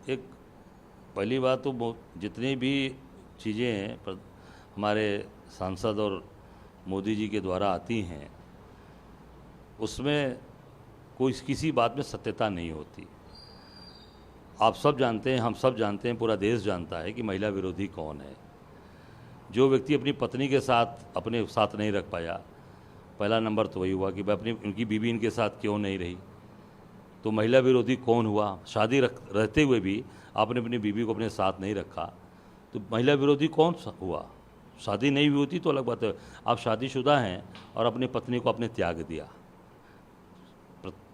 एक पहली बात तो जितनी भी चीज़ें हैं हमारे सांसद और मोदी जी के द्वारा आती हैं उसमें कोई किसी बात में सत्यता नहीं होती। आप सब जानते हैं, हम सब जानते हैं, पूरा देश जानता है कि महिला विरोधी कौन है। जो व्यक्ति अपनी पत्नी के साथ अपने साथ नहीं रख पाया, पहला नंबर तो वही हुआ कि भाई अपनी उनकी बीवी इनके साथ क्यों नहीं रही, तो महिला विरोधी कौन हुआ। शादी रहते हुए भी आपने अपनी बीवी को अपने साथ नहीं रखा तो महिला विरोधी कौन हुआ। शादी नहीं हुई होती तो अलग बात है, आप शादीशुदा हैं और अपनी पत्नी को आपने त्याग दिया,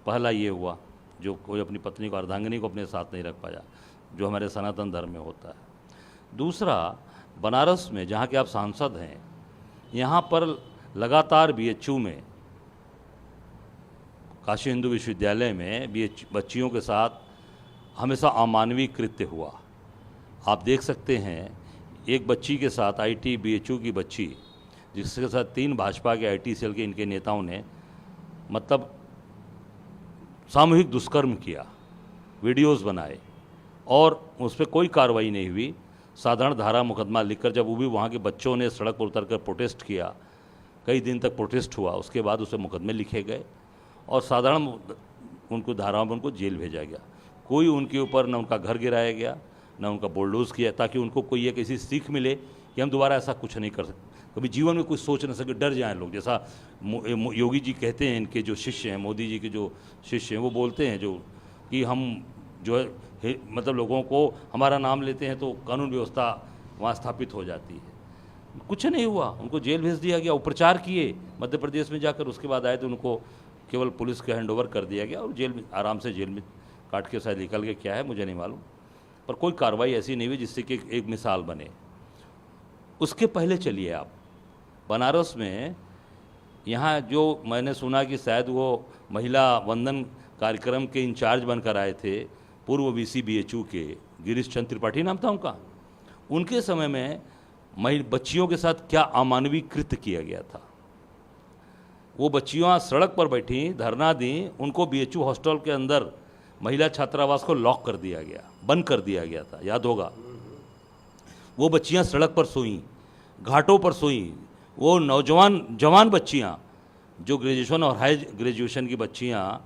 पहला ये हुआ। जो कोई अपनी पत्नी को, अर्धांगिनी को अपने साथ नहीं रख पाया, जो हमारे सनातन धर्म में होता है। दूसरा, बनारस में जहाँ के आप सांसद हैं, यहाँ पर लगातार बीएचयू में, काशी हिंदू विश्वविद्यालय में बच्चियों के साथ हमेशा अमानवीय कृत्य हुआ। आप देख सकते हैं, एक बच्ची के साथ आईटी बीएचयू की बच्ची, जिसके साथ 3 भाजपा के आईटी सेल के इनके नेताओं ने मतलब सामूहिक दुष्कर्म किया, वीडियोस बनाए और उस पर कोई कार्रवाई नहीं हुई। साधारण धारा मुकदमा लिखकर जब वो भी वहाँ के बच्चों ने सड़क पर उतरकर प्रोटेस्ट किया, कई दिन तक प्रोटेस्ट हुआ, उसके बाद उस पर मुकदमे लिखे गए और साधारण उनको धाराओं में उनको जेल भेजा गया। कोई उनके ऊपर न उनका घर गिराया गया, न उनका बुलडोज किया, ताकि उनको कोई एक ऐसी सीख मिले कि हम दोबारा ऐसा कुछ नहीं कर सकते, कभी जीवन में कुछ सोच न सके, डर जाएं लोग। जैसा योगी जी कहते हैं, इनके जो शिष्य हैं, मोदी जी के जो शिष्य हैं, वो बोलते हैं जो कि हम जो है मतलब लोगों को हमारा नाम लेते हैं तो कानून व्यवस्था वहाँ स्थापित हो जाती है। कुछ नहीं हुआ, उनको जेल भेज दिया गया, उपचार किए मध्य प्रदेश में जाकर, उसके बाद आए तो उनको केवल पुलिस के हैंड ओवर कर दिया गया और जेल में आराम से जेल में काट के शायद निकल के, क्या है मुझे नहीं मालूम, पर कोई कार्रवाई ऐसी नहीं हुई जिससे कि एक मिसाल बने। उसके पहले चलिए आप बनारस में, यहाँ जो मैंने सुना कि शायद वो महिला वंदन कार्यक्रम के इंचार्ज बनकर आए थे, पूर्व वीसी बीएचयू के गिरीश चंद्र त्रिपाठी नाम था उनका, उनके समय में बच्चियों के साथ क्या अमानवीय कृत्य किया गया था। वो बच्चियाँ सड़क पर बैठी, धरना दी, उनको बीएचयू हॉस्टल के अंदर महिला छात्रावास को लॉक कर दिया गया, बंद कर दिया गया था, याद होगा। वो बच्चियाँ सड़क पर सोईं, घाटों पर सोईं, वो जवान बच्चियाँ जो ग्रेजुएशन और हाई ग्रेजुएशन की बच्चियाँ,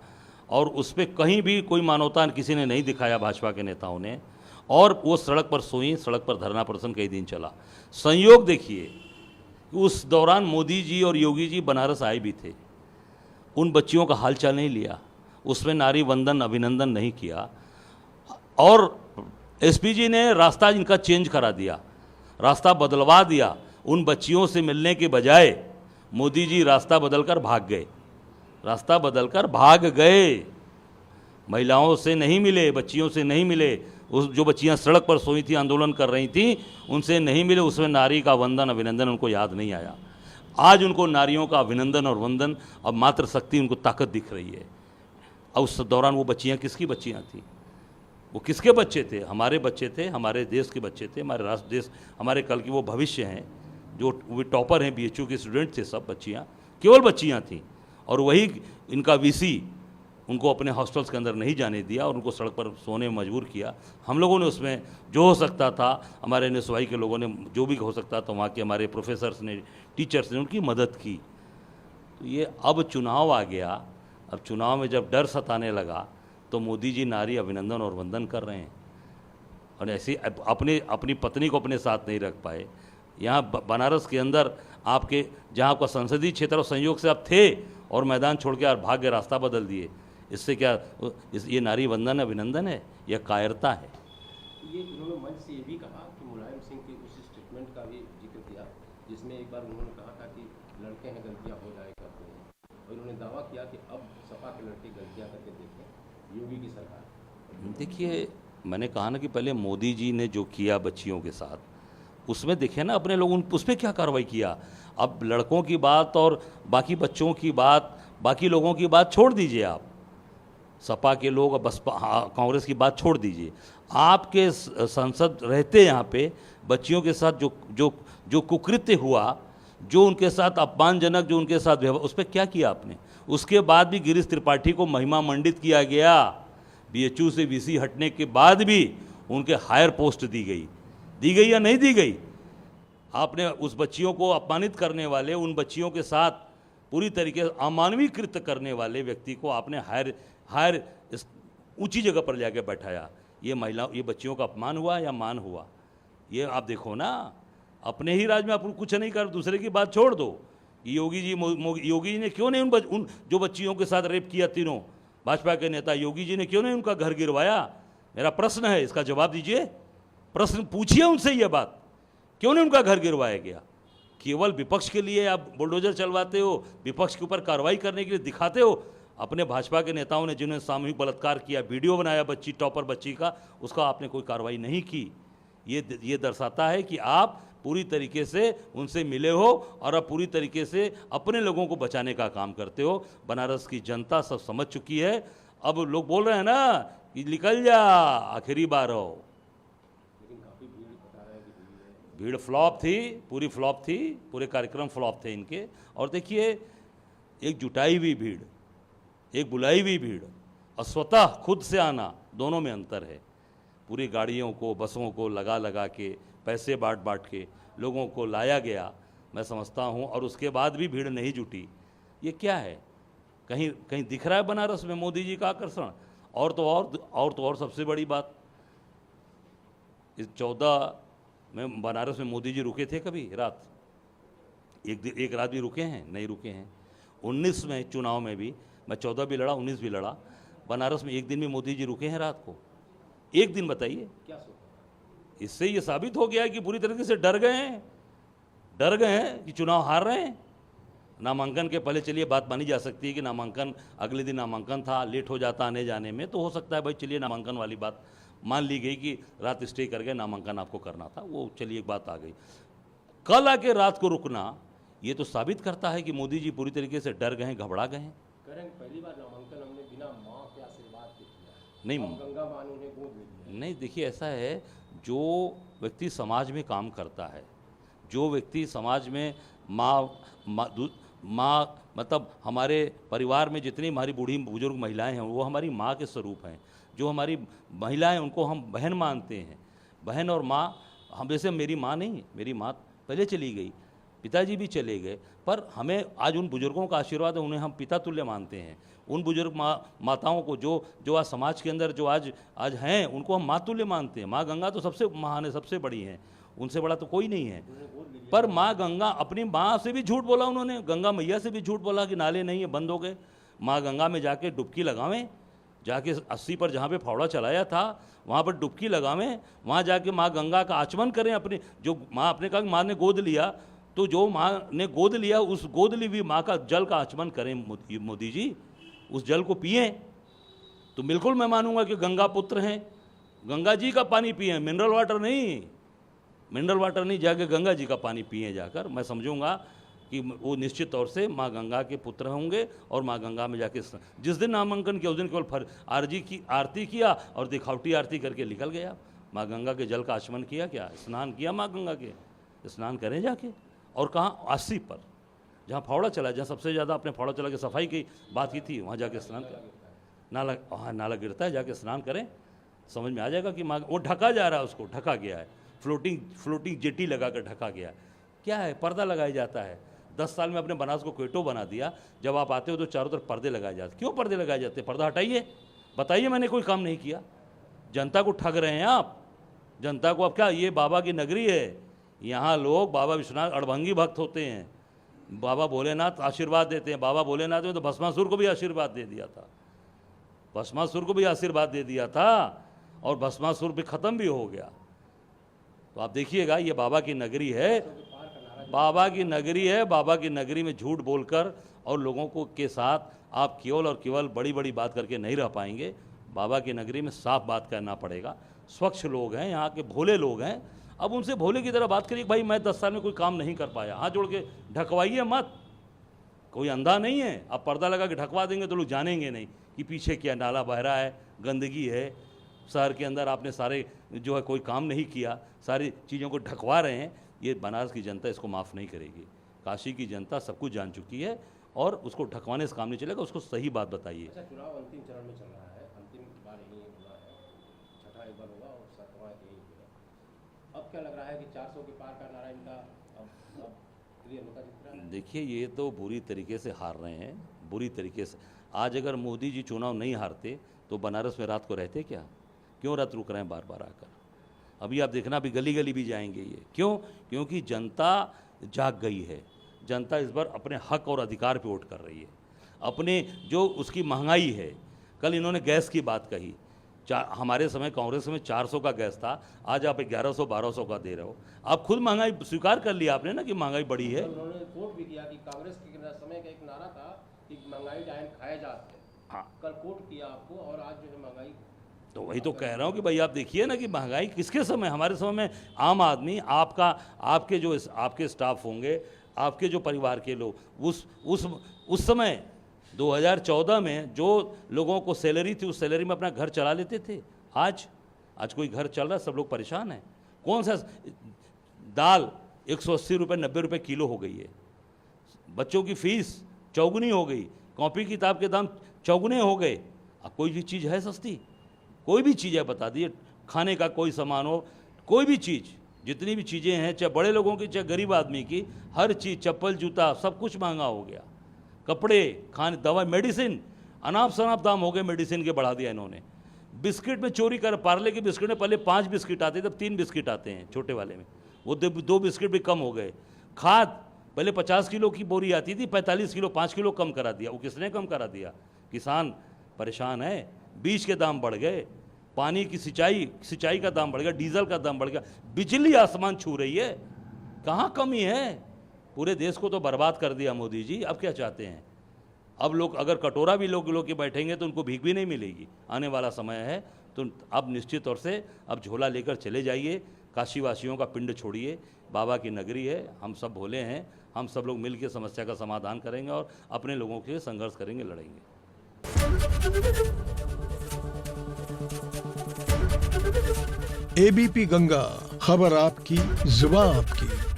और उस पर कहीं भी कोई मानवता किसी ने नहीं दिखाया भाजपा के नेताओं ने, और वो सड़क पर सोईं, सड़क पर धरना प्रदर्शन कई दिन चला। संयोग देखिए, उस दौरान मोदी जी और योगी जी बनारस आए भी थे, उन बच्चियों का हालचाल नहीं लिया, उसमें नारी वंदन अभिनंदन नहीं किया, और एसपी जी ने रास्ता इनका चेंज करा दिया, रास्ता बदलवा दिया। उन बच्चियों से मिलने के बजाय मोदी जी रास्ता बदलकर भाग गए, रास्ता बदलकर भाग गए, महिलाओं से नहीं मिले, बच्चियों से नहीं मिले। उस जो बच्चियां सड़क पर सोई थी, आंदोलन कर रही थी, उनसे नहीं मिले, उसमें नारी का वंदन अभिनंदन उनको याद नहीं आया। आज उनको नारियों का अभिनंदन और वंदन, अब मातृशक्ति उनको ताकत दिख रही है। और उस दौरान वो बच्चियाँ किसकी बच्चियाँ थीं, वो किसके बच्चे थे? हमारे बच्चे थे, हमारे देश के बच्चे थे, हमारे राष्ट्र देश, हमारे कल की वो भविष्य हैं, जो वो टॉपर हैं, बीएचयू के स्टूडेंट थे, सब बच्चियाँ, केवल बच्चियाँ थीं। और वही इनका वीसी उनको अपने हॉस्टल्स के अंदर नहीं जाने दिया और उनको सड़क पर सोने में मजबूर किया। हम लोगों ने उसमें जो हो सकता था, हमारे एनएसवाई के लोगों ने जो भी हो सकता था, वहाँ के हमारे प्रोफेसर्स ने, टीचर्स ने उनकी मदद की। तो ये अब चुनाव आ गया, अब चुनाव में जब डर सताने लगा तो मोदी जी नारी अभिनंदन और वंदन कर रहे हैं, और ऐसे अपनी पत्नी को अपने साथ नहीं रख पाए। यहाँ बनारस के अंदर आपके, जहाँ आपका संसदीय क्षेत्र और संयोग से आप थे और मैदान छोड़ के और भाग के रास्ता बदल दिए, इससे क्या ये नारी वंदन अभिनंदन है या कायरता है? ये उन्होंने मंच से ये भी कहा कि मुलायम सिंह के उस स्टेटमेंट का भी जिक्र किया जिसमें एक बार उन्होंने कहा था कि लड़के हैं गलतियां हो जाए करते हैं, और उन्होंने दावा किया कि अब सपा के लड़के गलतियां करके देखें योगी की सरकार। देखिए, मैंने कहा ना कि पहले मोदी जी ने जो किया बच्चियों के साथ, उसमें देखिए ना अपने लोग उस पर क्या कार्रवाई किया। अब लड़कों की बात और बाकी बच्चों की बात, बाकी लोगों की बात छोड़ दीजिए, आप सपा के लोग, बसपा, कांग्रेस की बात छोड़ दीजिए। आपके संसद रहते यहाँ पे बच्चियों के साथ जो कुकृत्य हुआ, जो उनके साथ अपमानजनक, जो उनके साथ व्यवहार, उस पर क्या किया आपने? उसके बाद भी गिरीश त्रिपाठी को महिमा मंडित किया गया, बीएचयू से वीसी हटने के बाद भी उनके हायर पोस्ट दी गई या नहीं दी गई? आपने उस बच्चियों को अपमानित करने वाले, उन बच्चियों के साथ पूरी तरीके से अमानवीय कृत्य करने वाले व्यक्ति को आपने हायर ऊंची जगह पर जाके बैठाया। ये बच्चियों का अपमान हुआ या मान हुआ? ये आप देखो ना, अपने ही राज्य में आप कुछ नहीं कर, दूसरे की बात छोड़ दो। योगी जी ने क्यों नहीं उन जो बच्चियों के साथ रेप किया, तीनों भाजपा के नेता, योगी जी ने क्यों नहीं उनका घर गिरवाया? मेरा प्रश्न है, इसका जवाब दीजिए। प्रश्न पूछिए उनसे, ये बात क्यों नहीं उनका घर गिरवाया गया? केवल विपक्ष के लिए आप बुलडोजर चलवाते हो, विपक्ष के ऊपर कार्रवाई करने के लिए दिखाते हो। अपने भाजपा के नेताओं ने जिन्होंने सामूहिक बलात्कार किया, वीडियो बनाया टॉपर बच्ची का, उसका आपने कोई कार्रवाई नहीं की। ये दर्शाता है कि आप पूरी तरीके से उनसे मिले हो और अब पूरी तरीके से अपने लोगों को बचाने का काम करते हो। बनारस की जनता सब समझ चुकी है। अब लोग बोल रहे हैं ना कि निकल जा, आखिरी बार हो। लेकिन काफी भीड़ बता रहा है कि भीड़ फ्लॉप थी, पूरी फ्लॉप थी, पूरे कार्यक्रम फ्लॉप थे इनके। और देखिए, एक जुटाई हुई भीड़, एक बुलाई हुई भीड़ और स्वतः खुद से आना, दोनों में अंतर है। पूरी गाड़ियों को, बसों को लगा के, पैसे बांट के लोगों को लाया गया, मैं समझता हूँ। और उसके बाद भी भीड़ नहीं जुटी, ये क्या है? कहीं दिख रहा है बनारस में मोदी जी का आकर्षण? और सबसे बड़ी बात, इस 14 में बनारस में मोदी जी रुके थे कभी रात? एक रात भी रुके हैं? नहीं रुके हैं। 19 में चुनाव में भी, मैं 14 भी लड़ा, 19 भी लड़ा, बनारस में एक दिन भी मोदी जी रुके हैं रात को? एक दिन बताइए। क्या सोचा? इससे ये साबित हो गया कि पूरी तरीके से डर गए हैं कि चुनाव हार रहे हैं। नामांकन के पहले चलिए बात मानी जा सकती है कि नामांकन, अगले दिन नामांकन था, लेट हो जाता आने जाने में, तो हो सकता है भाई चलिए नामांकन वाली बात मान ली गई कि रात स्टे करके नामांकन आपको करना था, वो चलिए एक बात आ गई। कल आके रात को रुकना, ये तो साबित करता है कि मोदी जी पूरी तरीके से डर गए हैं, घबरा गए हैं। करें पहली बार नामांकन हमने बिना माँ के आशीर्वाद के किया, नहीं, गंगा माँ ने उन्हें गोद ले लिया। नहीं, देखिए ऐसा है, जो व्यक्ति समाज में काम करता है, जो व्यक्ति समाज में माँ मतलब हमारे परिवार में जितनी हमारी बूढ़ी बुजुर्ग महिलाएं हैं, वो हमारी माँ के स्वरूप हैं। जो हमारी महिलाएं, उनको हम बहन मानते हैं। बहन और माँ, हम जैसे मेरी माँ नहीं, मेरी माँ पहले चली गई, पिताजी भी चले गए, पर हमें आज उन बुजुर्गों का आशीर्वाद है, उन्हें हम पिता तुल्य मानते हैं। उन बुजुर्ग माताओं को जो आज समाज के अंदर जो आज हैं, उनको हम माँ तुल्य मानते हैं। माँ गंगा तो सबसे महान है, सबसे बड़ी हैं, उनसे बड़ा तो कोई नहीं है। पर माँ गंगा, अपनी माँ से भी झूठ बोला उन्होंने, गंगा मैया से भी झूठ बोला कि नाले नहीं है, बंद हो गए। माँ गंगा में जाके डुबकी लगावें, जाके 80 पर जहाँ पे फावड़ा चलाया था वहाँ पर डुबकी लगावें, वहाँ जाके माँ गंगा का आचमन करें। अपनी जो माँ, आपने कहा माँ ने गोद लिया, तो जो माँ ने गोद लिया, उस गोद ली हुई माँ का जल का आचमन करें मोदी जी, उस जल को पिएं, तो बिल्कुल मैं मानूंगा कि गंगा पुत्र हैं। गंगा जी का पानी पिएं, मिनरल वाटर नहीं, जाके गंगा जी का पानी पिएं जाकर। मैं समझूंगा कि वो निश्चित तौर से माँ गंगा के पुत्र होंगे। और माँ गंगा में जाके जिस दिन नामांकन किया, उस दिन केवल आरती किया और दिखावटी आरती करके निकल गया। माँ गंगा के जल का आचमन किया, क्या स्नान किया? माँ गंगा के स्नान करें जाके। और कहाँ? 80 पर जहाँ फावड़ा चला, जहाँ सबसे ज़्यादा अपने फावड़ा चला के सफाई की बात की थी, वहाँ जाके स्नान करें। नाला गिरता है, जाके स्नान करें, समझ में आ जाएगा कि माँ, वो ढका जा रहा है, उसको ढका गया है, फ्लोटिंग जेटी लगा कर ढका गया है। क्या है? पर्दा लगाया जाता है। 10 साल में अपने बनारस को क्वेटो बना दिया। जब आप आते हो तो चारों तरफ पर्दे लगाए जाते। क्यों पर्दे लगाए जाते? पर्दा हटाइए, बताइए मैंने कोई काम नहीं किया। जनता को ठग रहे हैं आप, जनता को। अब क्या, ये बाबा की नगरी है, यहाँ लोग बाबा विश्वनाथ अड़भंगी भक्त होते हैं, बाबा भोलेनाथ आशीर्वाद देते हैं। बाबा भोलेनाथ ने तो भस्मासुर को भी आशीर्वाद दे दिया था, भस्मासुर को भी आशीर्वाद दे दिया था, और भस्मासुर भी खत्म भी हो गया। तो आप देखिएगा, ये बाबा की नगरी है, बाबा की नगरी है। बाबा की नगरी में झूठ बोलकर और लोगों को के साथ आप केवल और केवल बड़ी बड़ी बात करके नहीं रह पाएंगे। बाबा की नगरी में साफ बात करना पड़ेगा। स्वच्छ लोग हैं, यहाँ के भोले लोग हैं। अब उनसे भोले की तरह बात करिए, भाई मैं 10 साल में कोई काम नहीं कर पाया, हाथ जोड़ के ढकवाइए मत। कोई अंधा नहीं है, आप पर्दा लगा के ढकवा देंगे तो लोग जानेंगे नहीं कि पीछे क्या नाला बह रहा है, गंदगी है शहर के अंदर। आपने सारे जो है कोई काम नहीं किया, सारी चीज़ों को ढकवा रहे हैं। ये बनारस की जनता इसको माफ़ नहीं करेगी। काशी की जनता सब कुछ जान चुकी है और उसको ढकवाने से काम नहीं चलेगा। उसको सही बात बताइए। अच्छा, चुनाव अंतिम चरण में चल रहा है, अंतिम बार यही हुआ है, छठा यहाँ एक बार होगा और 7वां यहीं पे है। अब क्या लग रहा है कि 400 के पार का नारा इनका अब क्लियर होता दिख रहा है? देखिए, ये तो बुरी तरीके से हार रहे हैं, बुरी तरीके से। आज अगर मोदी जी चुनाव नहीं हारते तो बनारस में रात को रहते क्या? क्यों रात रुक रहे हैं बार बार आकर? अभी आप देखना, अभी गली गली भी जाएंगे ये। क्यों? क्योंकि जनता जाग गई है। जनता इस बार अपने हक और अधिकार पे वोट कर रही है। अपने जो उसकी महंगाई है, कल इन्होंने गैस की बात कही, हमारे समय कांग्रेस में 400 का गैस था, आज आप 1100-1200 का दे रहे हो। आप खुद महंगाई स्वीकार कर लिया आपने ना कि महंगाई बढ़ी है। उन्होंने कोट भी किया कि कांग्रेस के समय का एक नारा था कि महंगाई डायन खाए जाते हैं। हाँ, कल कोट किया आपको, और आज जो है महंगाई। तो वही तो कह रहा हूँ कि भाई आप देखिए ना कि महंगाई किसके समय, हमारे समय में आम आदमी, आपके जो आपके स्टाफ होंगे, आपके जो परिवार के लोग, उस समय 2014 में जो लोगों को सैलरी थी उस सैलरी में अपना घर चला लेते थे। आज कोई घर चल रहा है? सब लोग परेशान हैं। कौन सा दाल 180 रुपये 90 रुपये किलो हो गई है, बच्चों की फीस चौगुनी हो गई, कॉपी किताब के दाम चौगुने हो गए। अब कोई भी चीज़ है सस्ती? कोई भी चीज़ है बता दीजिए, खाने का कोई सामान हो, कोई भी चीज़, जितनी भी चीज़ें हैं, चाहे बड़े लोगों की चाहे गरीब आदमी की, हर चीज़, चप्पल जूता सब कुछ महंगा हो गया। कपड़े, खाने, दवा, मेडिसिन, अनाप शनाप दाम हो गए, मेडिसिन के बढ़ा दिया इन्होंने। बिस्किट में चोरी कर, पार्ले के बिस्किट में पहले 5 बिस्किट आते थे, अब 3 बिस्किट आते हैं छोटे वाले में, वो 2 बिस्किट भी कम हो गए। खाद पहले 50 किलो की बोरी आती थी, 45 किलो, 5 किलो कम करा दिया। वो किसने कम करा दिया? किसान परेशान है। बीज के दाम बढ़ गए, पानी की सिंचाई का दाम बढ़ गया, डीजल का दाम बढ़ गया, बिजली आसमान छू रही है। कहाँ कमी है? पूरे देश को तो बर्बाद कर दिया मोदी जी। अब क्या चाहते हैं? अब लोग अगर कटोरा भी लोग के बैठेंगे तो उनको भीख भी नहीं मिलेगी। आने वाला समय है तो अब निश्चित तौर से अब झोला लेकर चले जाइए, काशीवासियों का पिंड छोड़िए। बाबा की नगरी है, हम सब भोले हैं, हम सब लोग मिल के समस्या का समाधान करेंगे और अपने लोगों के संघर्ष करेंगे, लड़ेंगे। एबीपी गंगा, खबर आपकी, जुबान आपकी।